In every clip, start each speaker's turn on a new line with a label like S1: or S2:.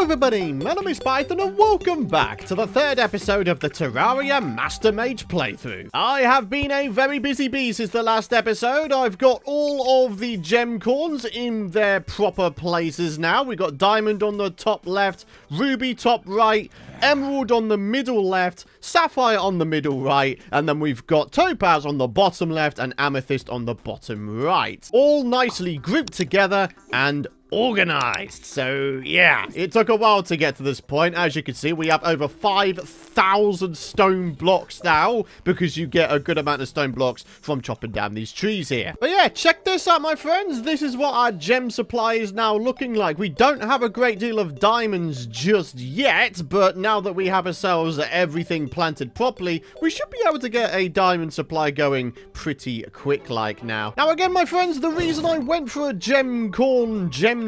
S1: Hello everybody, my name is Python and welcome back to the third episode of the Terraria Master Mage playthrough. I have been a very busy bee since the last episode. I've got all of the gem corns in their proper places now. We got diamond on the top left, ruby top right, emerald on the middle left, sapphire on the middle right, and then we've got topaz on the bottom left and amethyst on the bottom right. All nicely grouped together and organized. So yeah, it took a while to get to this point. As you can see, we have over 5,000 stone blocks now because you get a good amount of stone blocks from chopping down these trees here. But yeah, check this out, my friends. This is what our gem supply is now looking like. We don't have a great deal of diamonds just yet, but now that we have ourselves everything planted properly, we should be able to get a diamond supply going pretty quick like now. Now again, my friends, the reason I went for a gem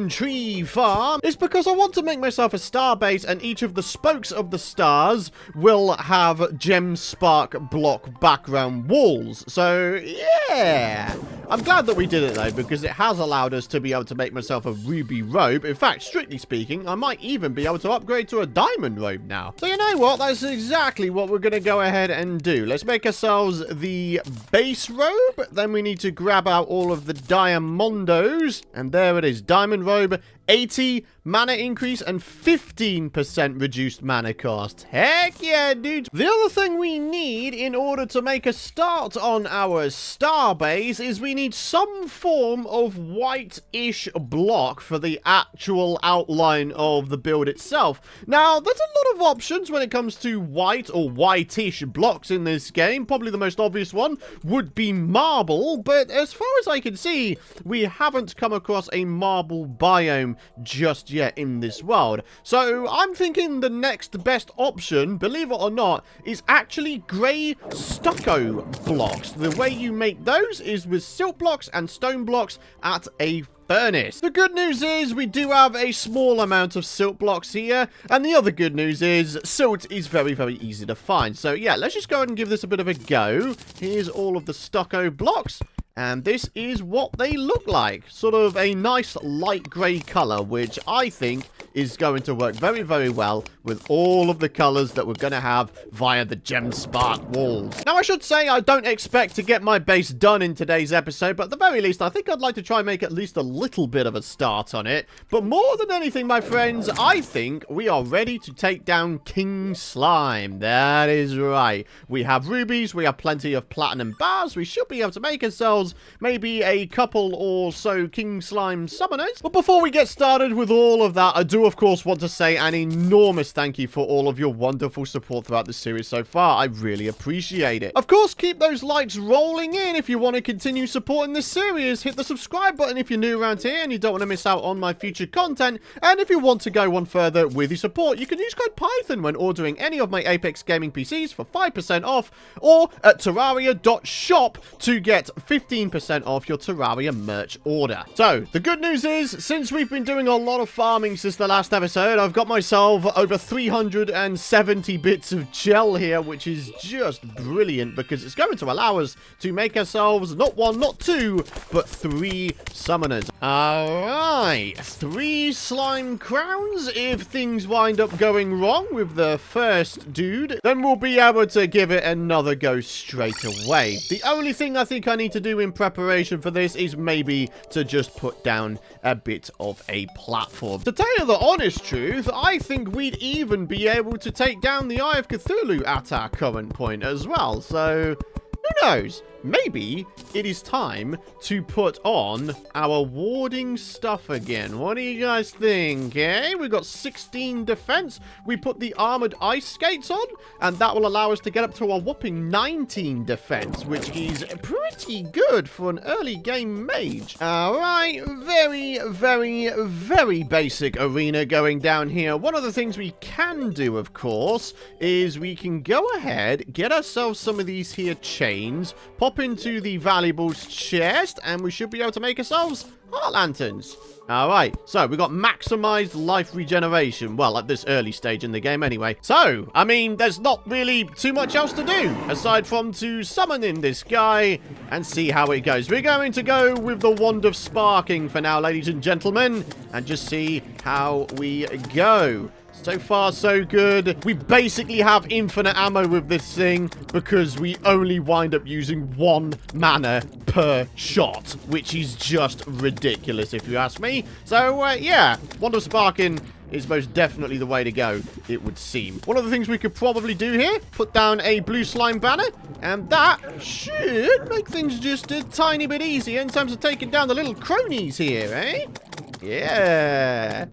S1: tree farm is because I want to make myself a star base, and each of the spokes of the stars will have gem spark block background walls. So yeah, I'm glad that we did it though, because it has allowed us to be able to make myself a ruby robe. In fact, strictly speaking, I might even be able to upgrade to a diamond robe now. So you know what, that's exactly what we're going to go ahead and do. Let's make ourselves the base robe, then we need to grab out all of the diamondos, and there it is, diamond robe, 80 mana increase and 15% reduced mana cost. Heck yeah, dude. The other thing we need in order to make a start on our star base is we need some form of white-ish block for the actual outline of the build itself. Now, there's a lot of options when it comes to white or whitish blocks in this game. Probably the most obvious one would be marble, but as far as I can see, we haven't come across a marble biome just yet in this world. So I'm thinking the next best option, believe it or not, is actually grey stucco blocks. The way you make those is with silt blocks and stone blocks at a furnace. The good news is we do have a small amount of silt blocks here, and the other good news is silt is very, very easy to find. So yeah, let's just go ahead and give this a bit of a go. Here's all of the stucco blocks. And this is what they look like. Sort of a nice light grey colour, which I think is going to work very, very well with all of the colours that we're going to have via the gem spark walls. Now, I should say I don't expect to get my base done in today's episode, but at the very least, I think I'd like to try and make at least a little bit of a start on it. But more than anything, my friends, I think we are ready to take down King Slime. That is right. We have rubies, we have plenty of platinum bars, we should be able to make ourselves maybe a couple or so King Slime summoners. But before we get started with all of that, I do of course want to say an enormous thank you for all of your wonderful support throughout the series so far. I really appreciate it. Of course, keep those likes rolling in if you want to continue supporting this series. Hit the subscribe button if you're new around here and you don't want to miss out on my future content. And if you want to go one further with your support, you can use code Python when ordering any of my Apex Gaming PCs for 5% off, or at terraria.shop to get 15% off your Terraria merch order. So, the good news is, since we've been doing a lot of farming since the last episode, I've got myself over 370 bits of gel here, which is just brilliant because it's going to allow us to make ourselves not one, not two, but 3 summoners. Alright, 3 slime crowns. If things wind up going wrong with the first dude, then we'll be able to give it another go straight away. The only thing I think I need to do in preparation for this is maybe to just put down a bit of a platform. To tell you the honest truth, I think we'd even be able to take down the Eye of Cthulhu at our current point as well. So, who knows? Maybe it is time to put on our warding stuff again. What do you guys think, eh? We've got 16 defense. We put the armored ice skates on, and that will allow us to get up to a whopping 19 defense, which is pretty good for an early game mage. All right, very, very, very basic arena going down here. One of the things we can do, of course, is we can go ahead, get ourselves some of these here chains, pop into the valuables chest, and we should be able to make ourselves heart lanterns. Alright, so we got maximized life regeneration. Well, at this early stage in the game anyway. So, I mean, there's not really too much else to do, aside from to summon in this guy and see how it goes. We're going to go with the Wand of Sparking for now, ladies and gentlemen, and just see how we go. So far, so good. We basically have infinite ammo with this thing because we only wind up using 1 mana per shot, which is just ridiculous if you ask me. So, yeah, Wand of Sparking is most definitely the way to go, it would seem. One of the things we could probably do here, put down a blue slime banner, and that should make things just a tiny bit easier in terms of taking down the little cronies here, eh? Yeah.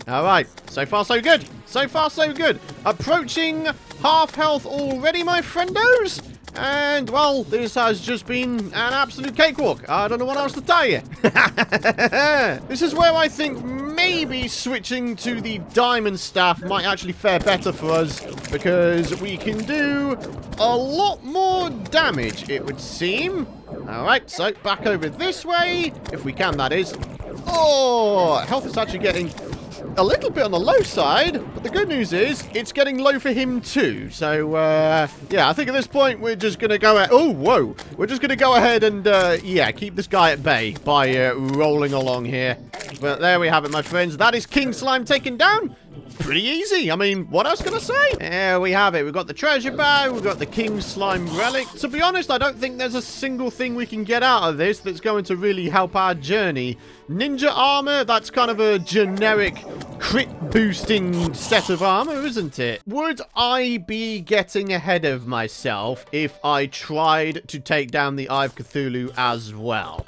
S1: All right. So far, so good. So far, so good. Approaching half health already, my friendos. And, well, this has just been an absolute cakewalk. I don't know what else to tell you. This is where I think maybe switching to the diamond staff might actually fare better for us, because we can do a lot more damage, it would seem. All right, so back over this way, if we can, that is. Oh, health is actually getting a little bit on the low side, but the good news is it's getting low for him too. So, yeah, I think at this point we're just going to go ahead. Oh, whoa. We're just going to go ahead and, yeah, keep this guy at bay by rolling along here. But there we have it, my friends. That is King Slime taken down. Pretty easy. I mean, what else can I say? There we have it. We've got the treasure bag. We've got the King Slime relic. To be honest, I don't think there's a single thing we can get out of this that's going to really help our journey. Ninja armor, that's kind of a generic crit boosting set of armor, isn't it? Would I be getting ahead of myself if I tried to take down the Eye of Cthulhu as well?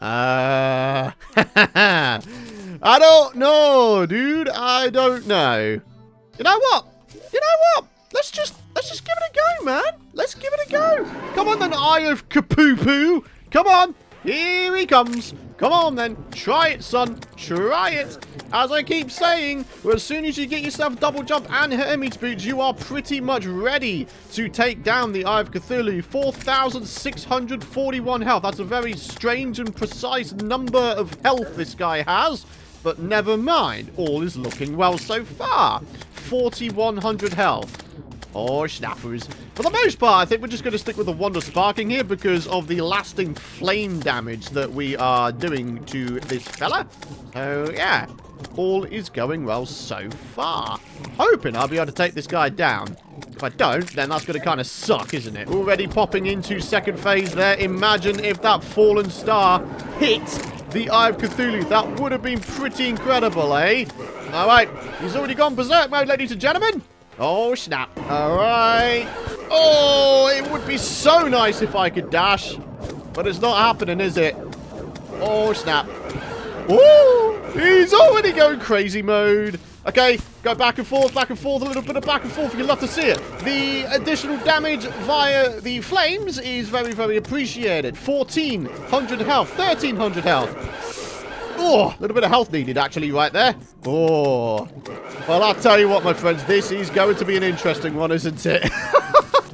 S1: I don't know, dude. I don't know. You know what? You know what? Let's just give it a go, man. Let's give it a go. Come on then, Eye of Cthulhu. Come on. Here he comes. Come on then. Try it, son. Try it. As I keep saying, well, as soon as you get yourself double jump and Hermes boots, you are pretty much ready to take down the Eye of Cthulhu. 4,641 health. That's a very strange and precise number of health this guy has. But never mind. All is looking well so far. 4,100 health. Oh, snappers. For the most part, I think we're just going to stick with the Wand of Sparking here because of the lasting flame damage that we are doing to this fella. So, yeah. All is going well so far. Hoping I'll be able to take this guy down. If I don't, then that's going to kind of suck, isn't it? Already popping into second phase there. Imagine if that fallen star hit the Eye of Cthulhu. That would have been pretty incredible, eh? All right. He's already gone berserk mode, ladies and gentlemen. Oh, snap. All right. Oh, it would be so nice if I could dash. But it's not happening, is it? Oh, snap. Ooh, he's already going crazy mode. Okay, go back and forth, a little bit of back and forth. You'd love to see it. The additional damage via the flames is very, very appreciated. 1,400 health, 1,300 health. Oh, a little bit of health needed, actually, right there. Oh. Well, I'll tell you what, my friends. This is going to be an interesting one, isn't it?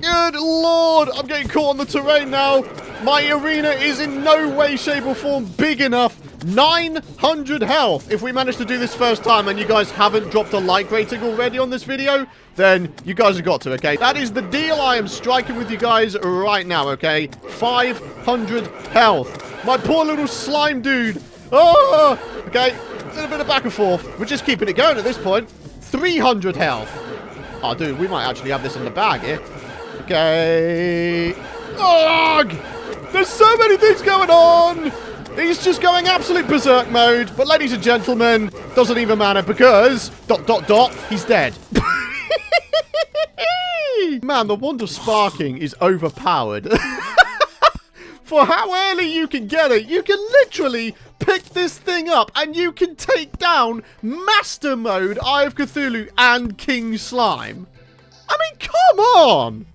S1: Good lord. I'm getting caught on the terrain now. My arena is in no way, shape, or form big enough. 900 health. If we manage to do this first time and you guys haven't dropped a like rating already on this video, then you guys have got to, okay? That is the deal I am striking with you guys right now, okay? 500 health. My poor little slime dude. Oh, okay. A little bit of back and forth. We're just keeping it going at this point. 300 health. Oh, dude, we might actually have this in the bag here. Okay. Ugh! There's so many things going on. He's just going absolute berserk mode. But ladies and gentlemen, doesn't even matter because... ... he's dead. Man, the Wand of Sparking is overpowered. For how early you can get it, you can literally pick this thing up and you can take down Master Mode, Eye of Cthulhu, and King Slime. I mean, come on!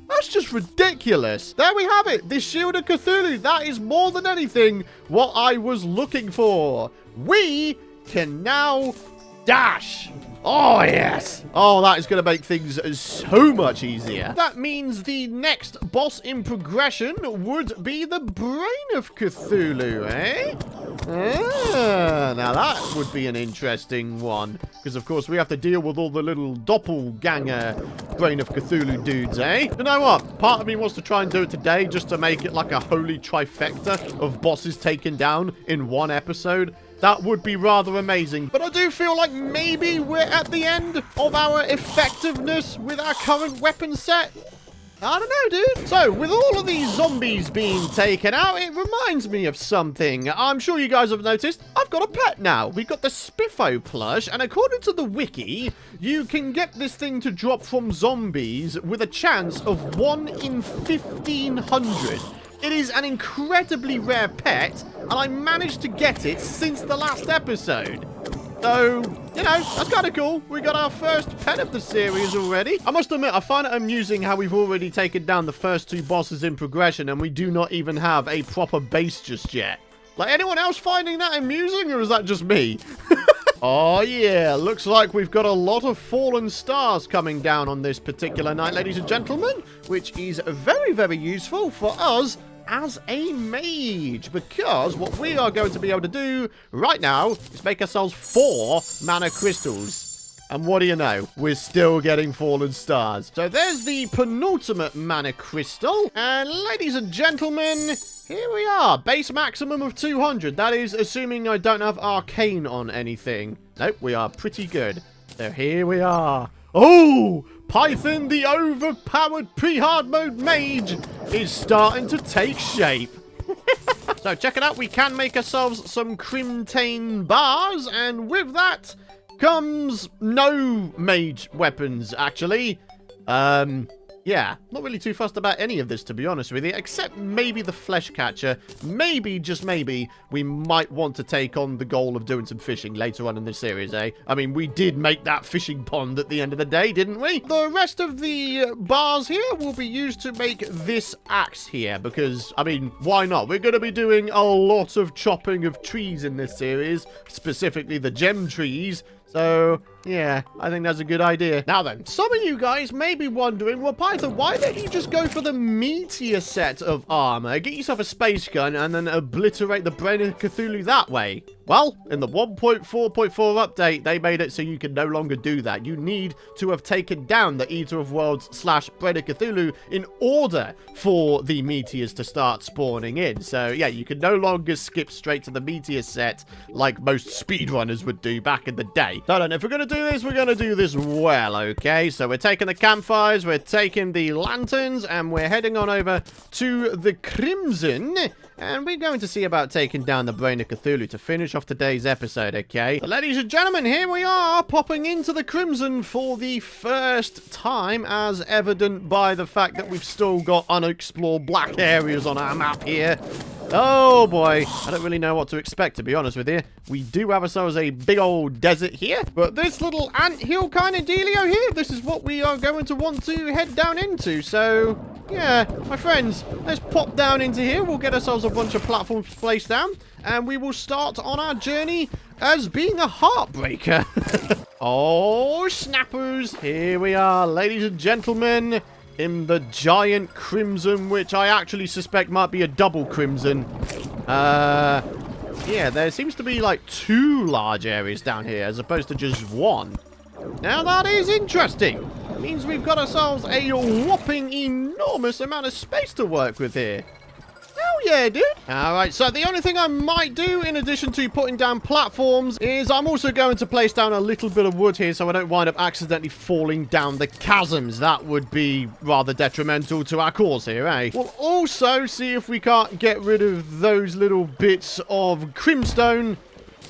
S1: That's just ridiculous. There we have it. The Shield of Cthulhu. That is more than anything what I was looking for. We can now dash. Oh, yes. Oh, that is going to make things so much easier. That means the next boss in progression would be the Brain of Cthulhu, eh? Now that would be an interesting one. Because, of course, we have to deal with all the little doppelganger Brain of Cthulhu dudes, eh? You know what? Part of me wants to try and do it today just to make it like a holy trifecta of bosses taken down in one episode. That would be rather amazing. But I do feel like maybe we're at the end of our effectiveness with our current weapon set. I don't know, dude. So, with all of these zombies being taken out, it reminds me of something. I'm sure you guys have noticed, I've got a pet now. We've got the Spiffo plush, and according to the wiki, you can get this thing to drop from zombies with a chance of 1 in 1,500. It is an incredibly rare pet, and I managed to get it since the last episode. So, you know, that's kind of cool. We got our first pet of the series already. I must admit, I find it amusing how we've already taken down the first 2 bosses in progression, and we do not even have a proper base just yet. Like, anyone else finding that amusing, or is that just me? Oh, yeah. Looks like we've got a lot of fallen stars coming down on this particular night, ladies and gentlemen, which is very, very useful for us as a mage, because what we are going to be able to do right now is make ourselves 4 mana crystals. And what do you know? We're still getting fallen stars. So there's the penultimate mana crystal. And ladies and gentlemen, here we are. Base maximum of 200. That is assuming I don't have arcane on anything. Nope, we are pretty good. So here we are. Oh, Python, the overpowered pre-hard mode mage, is starting to take shape. So check it out. We can make ourselves some Crimtane bars, and with that comes no mage weapons, actually. Yeah, not really too fussed about any of this, to be honest with you, except maybe the flesh catcher. Maybe, just maybe, we might want to take on the goal of doing some fishing later on in the series, eh? I mean, we did make that fishing pond at the end of the day, didn't we? The rest of the bars here will be used to make this axe here, because, I mean, why not? We're going to be doing a lot of chopping of trees in this series, specifically the gem trees. So, yeah, I think that's a good idea. Now then, some of you guys may be wondering, well, Python, why don't you just go for the meteor set of armor, get yourself a space gun, and then obliterate the Brain of Cthulhu that way? Well, in the 1.4.4 update, they made it so you can no longer do that. You need to have taken down the Eater of Worlds / Brain of Cthulhu in order for the meteors to start spawning in. So, yeah, you can no longer skip straight to the meteor set like most speedrunners would do back in the day. So, if we're going to do this, we're going to do this well, okay? So, we're taking the campfires, we're taking the lanterns, and we're heading on over to the Crimson. And we're going to see about taking down the Brain of Cthulhu to finish off today's episode, okay? So, ladies and gentlemen, here we are, popping into the Crimson for the first time, as evident by the fact that we've still got unexplored black areas on our map here. Oh, boy. I don't really know what to expect, to be honest with you. We do have ourselves a big old desert here, but this little anthill kind of dealio here, this is what we are going to want to head down into. So, yeah, my friends, let's pop down into here. We'll get ourselves a bunch of platforms placed down, and we will start on our journey as being a heartbreaker. Oh, snappers. Here we are, ladies and gentlemen, in the giant Crimson, which I actually suspect might be a double Crimson. Yeah, there seems to be like 2 large areas down here as opposed to just 1. Now that is interesting. It means we've got ourselves a whopping enormous amount of space to work with here. Hell yeah, dude. Alright, so the only thing I might do, in addition to putting down platforms, is I'm also going to place down a little bit of wood here so I don't wind up accidentally falling down the chasms. That would be rather detrimental to our cause here, eh? We'll also see if we can't get rid of those little bits of crimstone.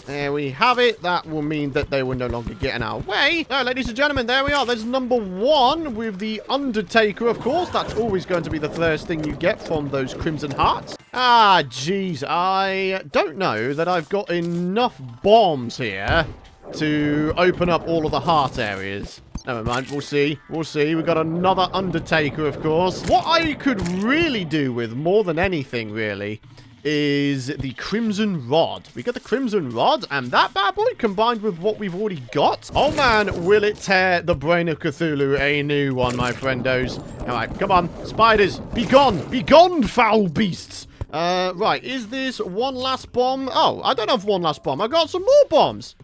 S1: There we have it. That will mean that they will no longer get in our way. So, ladies and gentlemen, there we are. There's number 1 with the Undertaker, of course. That's always going to be the first thing you get from those Crimson Hearts. Ah, jeez. I don't know that I've got enough bombs here to open up all of the heart areas. Never mind, we'll see. We'll see. We've got another Undertaker, of course. What I could really do with, more than anything, really, is the Crimson Rod. We got the Crimson Rod, and that bad boy, combined with what we've already got. Oh, man, will it tear the Brain of Cthulhu a new one, my friendos. All right, come on. Spiders, be gone. Be gone, foul beasts. Right, is this one last bomb? Oh, I don't have one last bomb. I got some more bombs.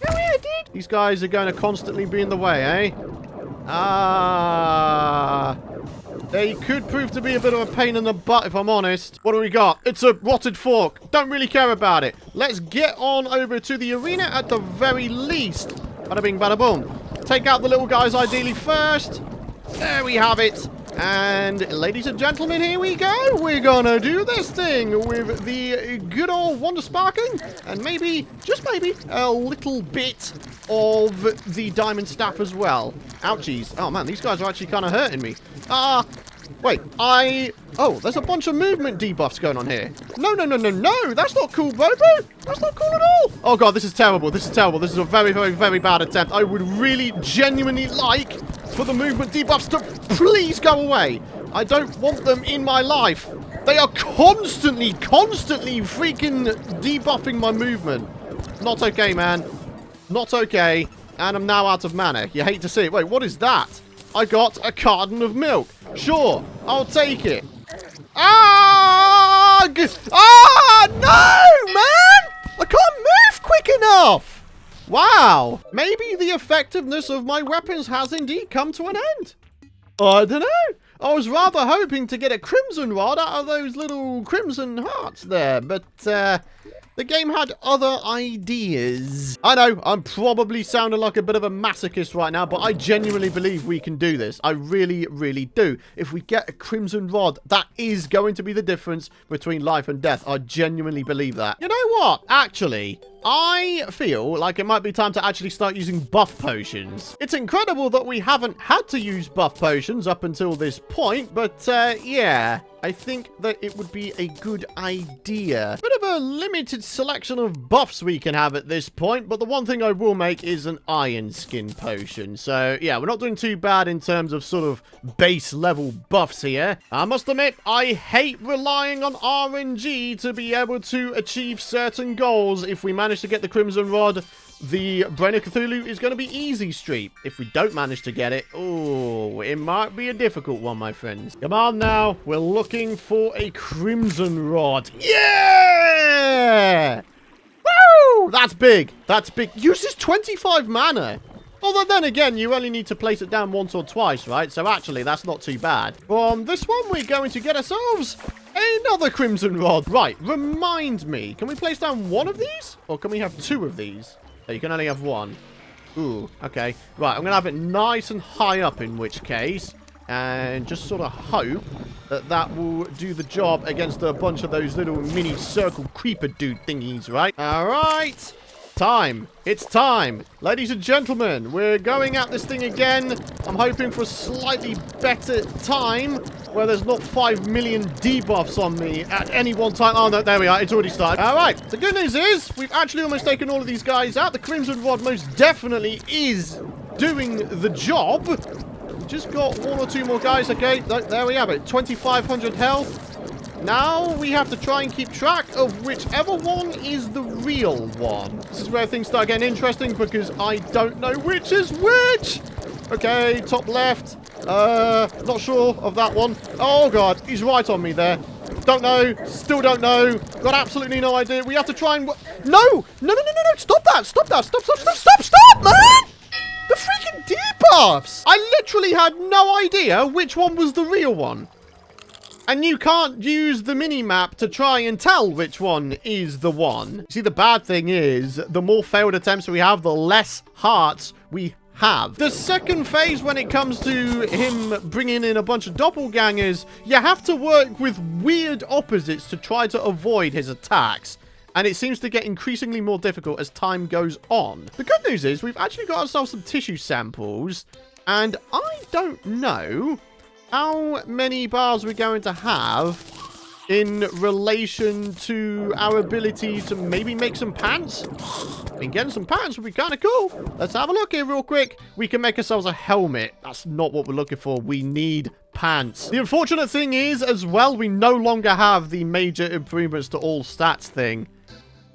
S1: Oh, yeah, I did. These guys are going to constantly be in the way, eh? They could prove to be a bit of a pain in the butt, if I'm honest. What do we got? It's a rotted fork. Don't really care about it. Let's get on over to the arena at the very least. Bada bing, bada boom. Take out the little guys ideally first. There we have it. And ladies and gentlemen, here we go. We're gonna do this thing with the good old Wonder Sparking and maybe, just maybe, a little bit of the Diamond Staff as well. Ouchies. Oh man, these guys are actually kind of hurting me. Wait, oh, there's a bunch of movement debuffs going on here. No, that's not cool, Bobo. That's not cool at all. Oh god, this is terrible. This is terrible. This is a very, very, very bad attempt. I would really genuinely like for the movement debuffs to please go away. I don't want them in my life. They are constantly freaking debuffing my movement. Not okay, man. Not okay. And I'm now out of mana. You hate to see it. Wait, what is that? I got a carton of milk. Sure, I'll take it. No, man! I can't move quick enough. Wow. Maybe the effectiveness of my weapons has indeed come to an end. I don't know. I was rather hoping to get a crimson rod out of those little crimson hearts there, but the game had other ideas. I know, I'm probably sounding like a bit of a masochist right now, but I genuinely believe we can do this. I really, really do. If we get a crimson rod, that is going to be the difference between life and death. I genuinely believe that. You know what? Actually, I feel like it might be time to actually start using buff potions. It's incredible that we haven't had to use buff potions up until this point, but yeah, I think that it would be a good idea. Bit of a limited selection of buffs we can have at this point, but the one thing I will make is an iron skin potion. So yeah, we're not doing too bad in terms of sort of base level buffs here. I must admit, I hate relying on RNG to be able to achieve certain goals. If we manage to get the Crimson Rod, the Brain of Cthulhu is going to be easy street. If we don't manage to get it, oh, it might be a difficult one, my friends. Come on now. We're looking for a Crimson Rod. Yeah! Woo! That's big. That's big. Uses 25 mana. Although then again, you only need to place it down once or twice, right? So actually, that's not too bad. From this one, we're going to get ourselves another Crimson Rod. Right, remind me. Can we place down one of these? Or can we have two of these? Oh, you can only have one. Ooh, okay. Right, I'm going to have it nice and high up in which case. And just sort of hope that that will do the job against a bunch of those little mini circle creeper dude thingies, right? All right. Time. It's time. Ladies and gentlemen, we're going at this thing again. I'm hoping for a slightly better time where there's not 5 million debuffs on me at any one time. Oh, no, there we are. It's already started. All right. The good news is we've actually almost taken all of these guys out. The Crimson Rod most definitely is doing the job. We've just got one or two more guys. Okay, there we have it. 2,500 health. Now we have to try and keep track of whichever one is the real one. This is where things start getting interesting because I don't know which is which. Okay, top left. Not sure of that one. Oh, God. He's right on me there. Don't know. Still don't know. Got absolutely no idea. We have to try and... No! No! Stop that! Stop, man! The freaking debuffs! I literally had no idea which one was the real one. And you can't use the mini-map to try and tell which one is the one. See, the bad thing is, the more failed attempts we have, the less hearts we have. The second phase, when it comes to him bringing in a bunch of doppelgangers, you have to work with weird opposites to try to avoid his attacks. And it seems to get increasingly more difficult as time goes on. The good news is, we've actually got ourselves some tissue samples. And I don't know how many bars we're going to have in relation to our ability to maybe make some pants. And getting some pants would be kind of cool. Let's have a look here real quick. We can make ourselves a helmet. That's not what we're looking for. We need pants. The unfortunate thing is, as well, we no longer have the major improvements to all stats thing.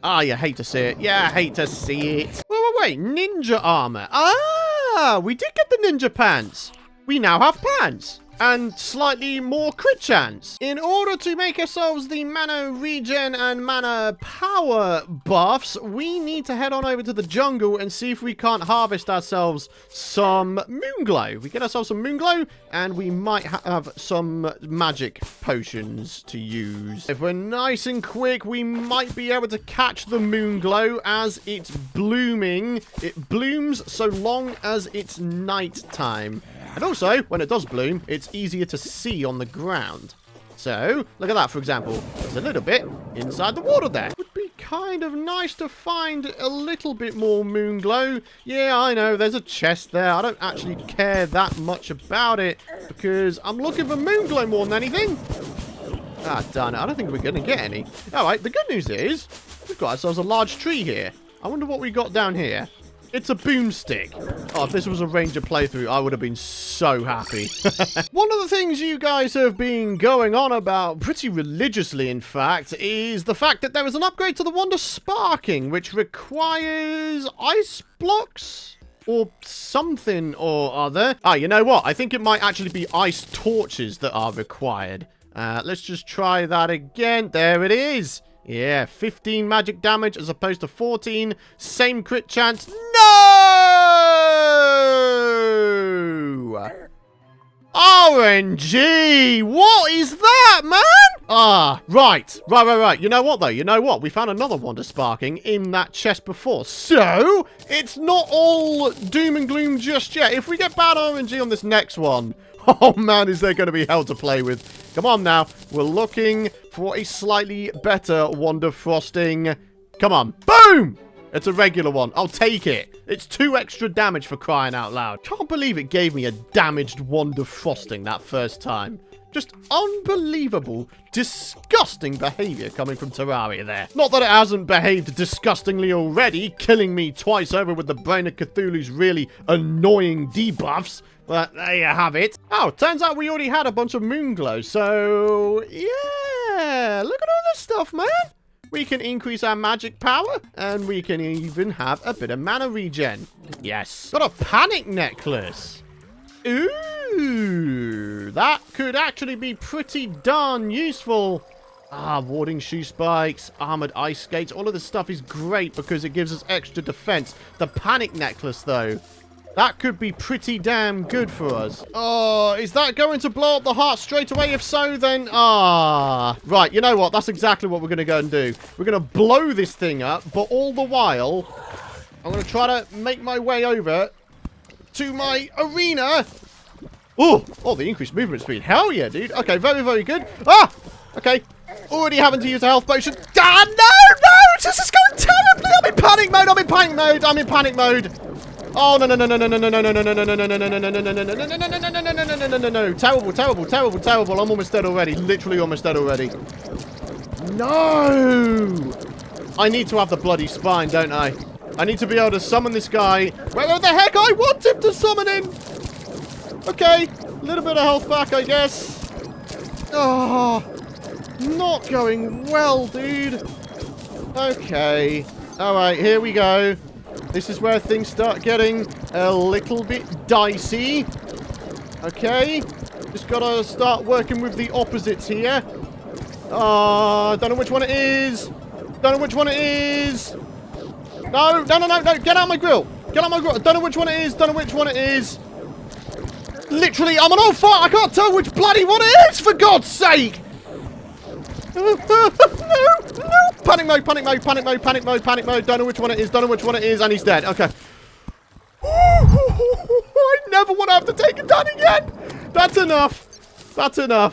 S1: Ah, you hate to see it. Yeah, I hate to see it. Wait. Ninja armor. Ah, we did get the ninja pants. We now have pants. and slightly more crit chance. In order to make ourselves the mana regen and mana power buffs, we need to head on over to the jungle and see if we can't harvest ourselves some Moonglow. We get ourselves some Moonglow, and we might have some magic potions to use. If we're nice and quick, we might be able to catch the Moonglow as it's blooming. It blooms so long as it's night time. And also, when it does bloom, it's easier to see on the ground. So, look at that, for example. There's a little bit inside the water there. It would be kind of nice to find a little bit more Moonglow. Yeah, I know, there's a chest there. I don't actually care that much about it because I'm looking for Moonglow more than anything. Ah, darn it. I don't think we're going to get any. All right, the good news is we've got ourselves a large tree here. I wonder what we got down here. It's a boomstick. Oh, if this was a ranger playthrough, I would have been so happy. One of the things you guys have been going on about pretty religiously, in fact, is the fact that there is an upgrade to the Wand of Sparking, which requires ice blocks or something or other. Ah, you know what? I think it might actually be ice torches that are required. Let's just try that again. There it is. Yeah, 15 magic damage as opposed to 14. Same crit chance. No! RNG! What is that, man? Ah, right. You know what, though? You know what? We found another Wand of Sparking in that chest before. So, it's not all doom and gloom just yet. If we get bad RNG on this next one, oh, man, is there going to be hell to play with. Come on now. We're looking for a slightly better Wand of Frosting. Come on. Boom! It's a regular one. I'll take it. It's 2 extra damage for crying out loud. Can't believe it gave me a damaged Wand of Frosting that first time. Just unbelievable, disgusting behavior coming from Terraria there. Not that it hasn't behaved disgustingly already, killing me twice over with the Brain of Cthulhu's really annoying debuffs. But there you have it. Oh, turns out we already had a bunch of Moonglow. So, yeah. Look at all this stuff, man. We can increase our magic power. And we can even have a bit of mana regen. Yes. Got a panic necklace. Ooh. That could actually be pretty darn useful. Ah, warding shoe spikes, armored ice skates. All of this stuff is great because it gives us extra defense. The panic necklace, though. That could be pretty damn good for us. Oh, is that going to blow up the heart straight away? If so, then... Ah. Right, you know what? That's exactly what we're going to go and do. We're going to blow this thing up, but all the while, I'm going to try to make my way over to my arena. Oh, the increased movement speed. Hell yeah, dude. Okay, very, very good. Ah! Okay. Already having to use a health potion. Ah, no! This is going terribly! I'm in panic mode! I'm in panic mode! Oh, no. Terrible. I'm almost dead already. Literally almost dead already. No! I need to have the bloody spine, don't I? I need to be able to summon this guy. Where the heck I want him to summon him? Okay. A little bit of health back, I guess. Oh, not going well, dude. Okay. All right, here we go. This is where things start getting a little bit dicey. Okay. Just gotta start working with the opposites here. Don't know which one it is. No. Get out my grill. I don't know which one it is. Literally, I'm on all fire. I can't tell which bloody one it is, for God's sake. No. Panic mode. Don't know which one it is. And he's dead. Okay. I never want to have to take it down again. That's enough.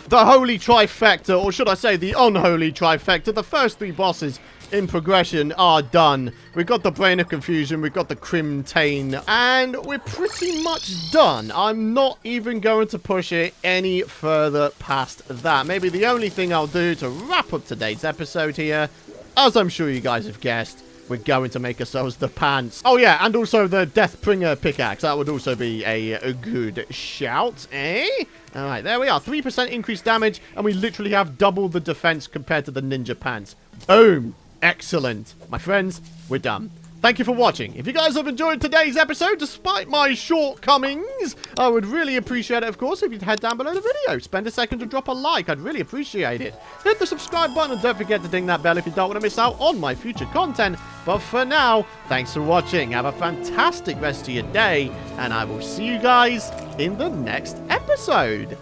S1: The holy trifecta, or should I say the unholy trifecta, the first 3 bosses in progression are done. We've got the Brain of Confusion, we've got the Crimtane, and we're pretty much done. I'm not even going to push it any further past that. Maybe the only thing I'll do to wrap up today's episode here, as I'm sure you guys have guessed, we're going to make ourselves the pants. Oh yeah, and also the Deathbringer pickaxe. That would also be a good shout, eh? Alright, there we are. 3% increased damage, and we literally have double the defense compared to the ninja pants. Boom! Excellent. My friends, we're done. thank you for watching. If you guys have enjoyed today's episode, despite my shortcomings, I would really appreciate it, of course, if you'd head down below the video. Spend a second to drop a like. I'd really appreciate it. Hit the subscribe button and don't forget to ding that bell if you don't want to miss out on my future content. But for now, thanks for watching. Have a fantastic rest of your day, and I will see you guys in the next episode.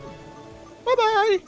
S1: Bye-bye.